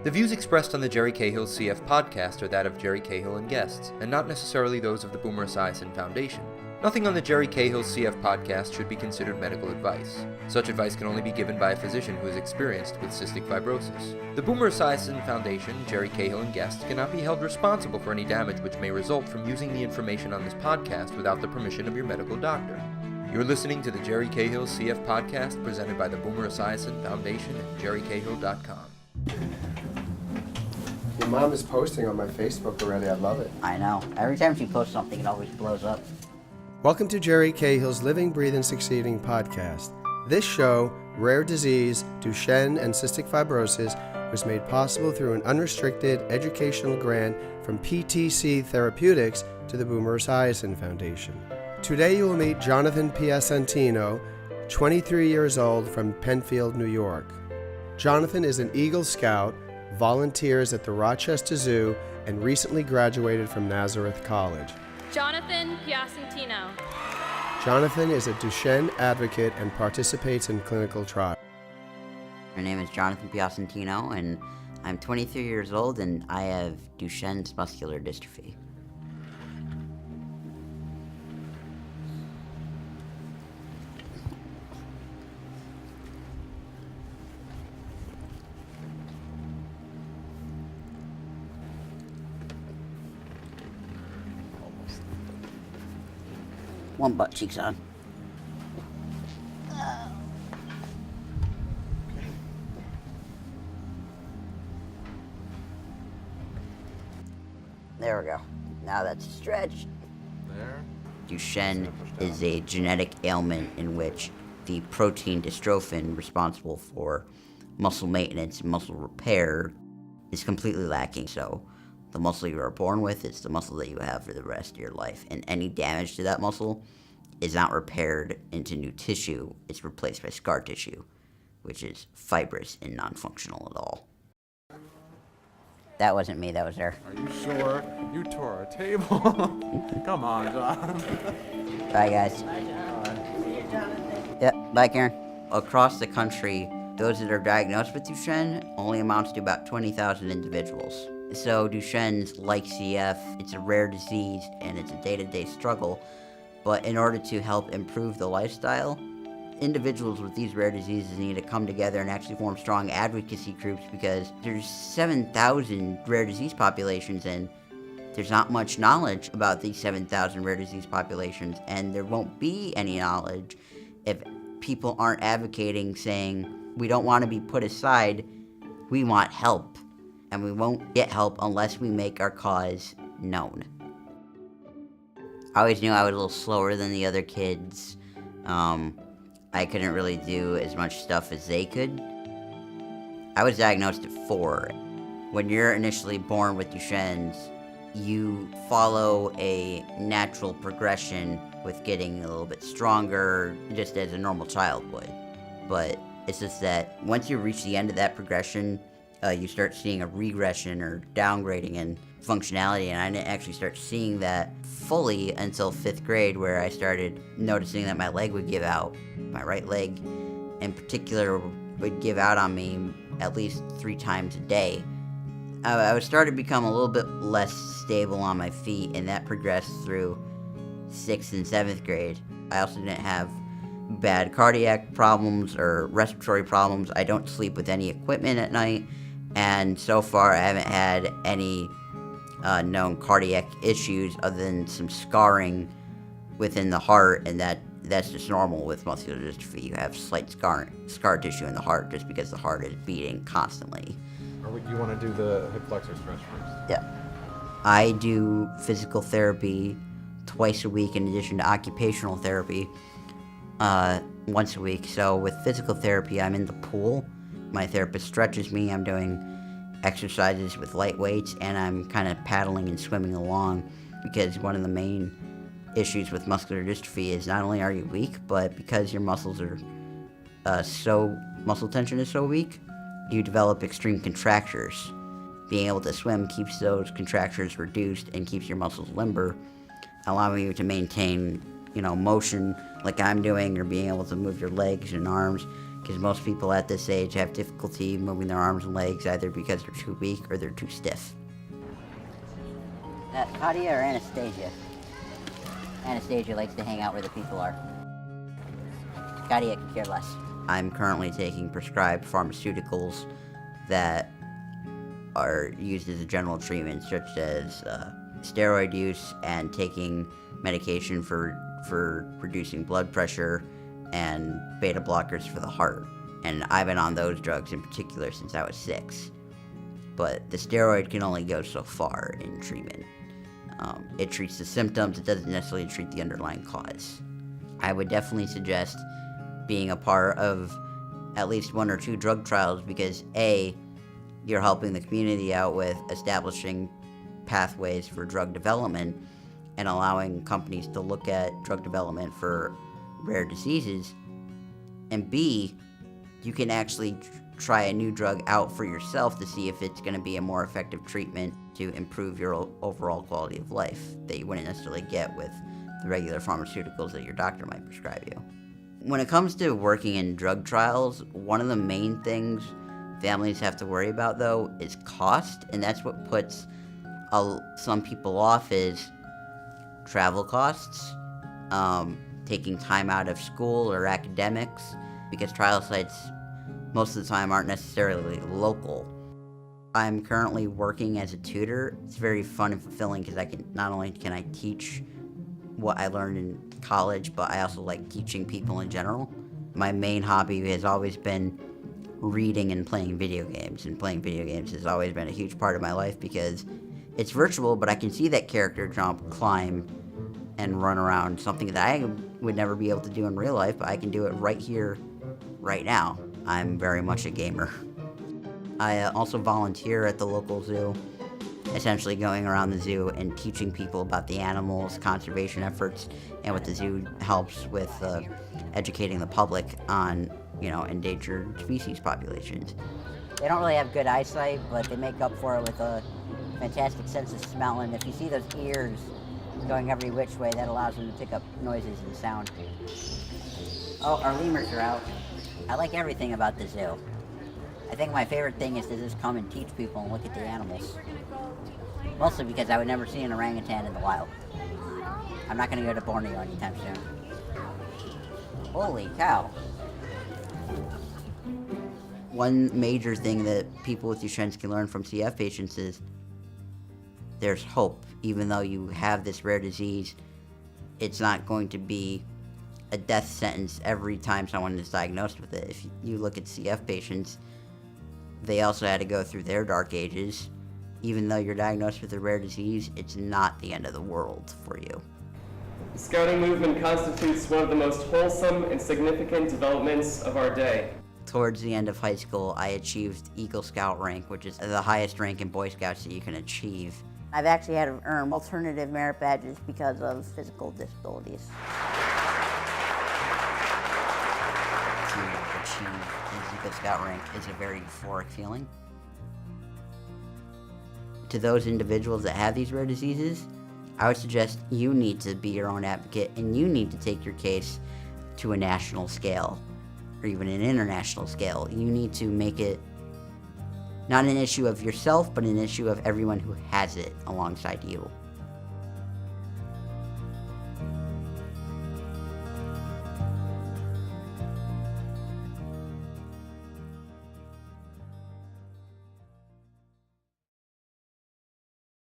The views expressed on the Jerry Cahill CF podcast are that of Jerry Cahill and guests, and not necessarily those of the Boomer Esiason Foundation. Nothing on the Jerry Cahill CF podcast should be considered medical advice. Such advice can only be given by a physician who is experienced with cystic fibrosis. The Boomer Esiason Foundation, Jerry Cahill and guests cannot be held responsible for any damage which may result from using the information on this podcast without the permission of your medical doctor. You're listening to the Jerry Cahill CF podcast presented by the Boomer Esiason Foundation at jerrycahill.com. Your mom is posting on my Facebook already. I love it. I know. Every time she posts something, it always blows up. Welcome to Jerry Cahill's Living, Breathing, Succeeding podcast. This show, Rare Disease, Duchenne, and Cystic Fibrosis, was made possible through an unrestricted educational grant from PTC Therapeutics to the Boomer Esiason Foundation. Today you will meet Jonathan Piacentino, 23 years old, from Penfield, New York. Jonathan is an Eagle Scout, volunteers at the Rochester Zoo, and recently graduated from Nazareth College. Jonathan Piacentino. Jonathan is a Duchenne advocate and participates in clinical trials. My name is Jonathan Piacentino, and I'm 23 years old, and I have Duchenne Muscular Dystrophy. One butt cheek's on. There we go. Now that's stretched. There. Duchenne is a genetic ailment in which the protein dystrophin responsible for muscle maintenance and muscle repair is completely lacking. So the muscle you are born with is the muscle that you have for the rest of your life. And any damage to that muscle is not repaired into new tissue. It's replaced by scar tissue, which is fibrous and non-functional at all. That wasn't me, that was her. Are you sure? You tore a table. Come on, John. Bye, guys. Yeah, bye, Karen. Across the country, those that are diagnosed with Duchenne only amounts to about 20,000 individuals. So Duchenne's like CF, it's a rare disease and it's a day-to-day struggle. But in order to help improve the lifestyle, individuals with these rare diseases need to come together and actually form strong advocacy groups, because there's 7,000 rare disease populations and there's not much knowledge about these 7,000 rare disease populations, and there won't be any knowledge if people aren't advocating, saying, we don't want to be put aside, we want help. And we won't get help unless we make our cause known. I always knew I was a little slower than the other kids. I couldn't really do as much stuff as they could. I was diagnosed at 4. When you're initially born with Duchenne's, you follow a natural progression with getting a little bit stronger, just as a normal child would. But it's just that once you reach the end of that progression, you start seeing a regression or downgrading in functionality, and I didn't actually start seeing that fully until 5th grade, where I started noticing that my leg would give out. My right leg in particular would give out on me at least 3 times a day. I started to become a little bit less stable on my feet, and that progressed through 6th and 7th grade. I also didn't have bad cardiac problems or respiratory problems. I don't sleep with any equipment at night. And so far, I haven't had any known cardiac issues other than some scarring within the heart, and that's just normal with muscular dystrophy. You have slight scar tissue in the heart just because the heart is beating constantly. Or you want to do the hip flexor stretch first? Yeah. I do physical therapy twice a week in addition to occupational therapy once a week. So with physical therapy, I'm in the pool. My therapist stretches me. I'm doing exercises with light weights, and I'm kind of paddling and swimming along, because one of the main issues with muscular dystrophy is not only are you weak, but because your muscles are muscle tension is so weak, you develop extreme contractures. Being able to swim keeps those contractures reduced and keeps your muscles limber, allowing you to maintain, motion like I'm doing, or being able to move your legs and arms because most people at this age have difficulty moving their arms and legs either because they're too weak or they're too stiff. Katia or Anastasia? Anastasia likes to hang out where the people are. Katia can care less. I'm currently taking prescribed pharmaceuticals that are used as a general treatment, such as steroid use and taking medication for reducing blood pressure and beta blockers for the heart. And I've been on those drugs in particular since I was 6. But the steroid can only go so far in treatment. It treats the symptoms, it doesn't necessarily treat the underlying cause. I would definitely suggest being a part of at least 1 or 2 drug trials because A, you're helping the community out with establishing pathways for drug development and allowing companies to look at drug development for rare diseases, and B, you can actually try a new drug out for yourself to see if it's going to be a more effective treatment to improve your overall quality of life that you wouldn't necessarily get with the regular pharmaceuticals that your doctor might prescribe you. When it comes to working in drug trials, one of the main things families have to worry about, though, is cost, and that's what puts some people off is travel costs, taking time out of school or academics, because trial sites most of the time aren't necessarily local. I'm currently working as a tutor. It's very fun and fulfilling because not only can I teach what I learned in college, but I also like teaching people in general. My main hobby has always been reading and playing video games, and playing video games has always been a huge part of my life because it's virtual, but I can see that character jump, climb, and run around, something that I would never be able to do in real life, but I can do it right here, right now. I'm very much a gamer. I also volunteer at the local zoo, essentially going around the zoo and teaching people about the animals, conservation efforts, and what the zoo helps with educating the public on, endangered species populations. They don't really have good eyesight, but they make up for it with a fantastic sense of smell, and if you see those ears going every which way, that allows them to pick up noises and sound. Oh, our lemurs are out. I like everything about the zoo. I think my favorite thing is to just come and teach people and look at the animals. Mostly because I would never see an orangutan in the wild. I'm not going to go to Borneo anytime soon. Holy cow. One major thing that people with Duchenne's can learn from CF patients is there's hope. Even though you have this rare disease, it's not going to be a death sentence every time someone is diagnosed with it. If you look at CF patients, they also had to go through their dark ages. Even though you're diagnosed with a rare disease, it's not the end of the world for you. The Scouting movement constitutes one of the most wholesome and significant developments of our day. Towards the end of high school, I achieved Eagle Scout rank, which is the highest rank in Boy Scouts that you can achieve. I've actually had to earn alternative merit badges because of physical disabilities. To achieve the Eagle Scout rank is a very euphoric feeling. To those individuals that have these rare diseases, I would suggest you need to be your own advocate and you need to take your case to a national scale or even an international scale. You need to make it not an issue of yourself, but an issue of everyone who has it alongside you.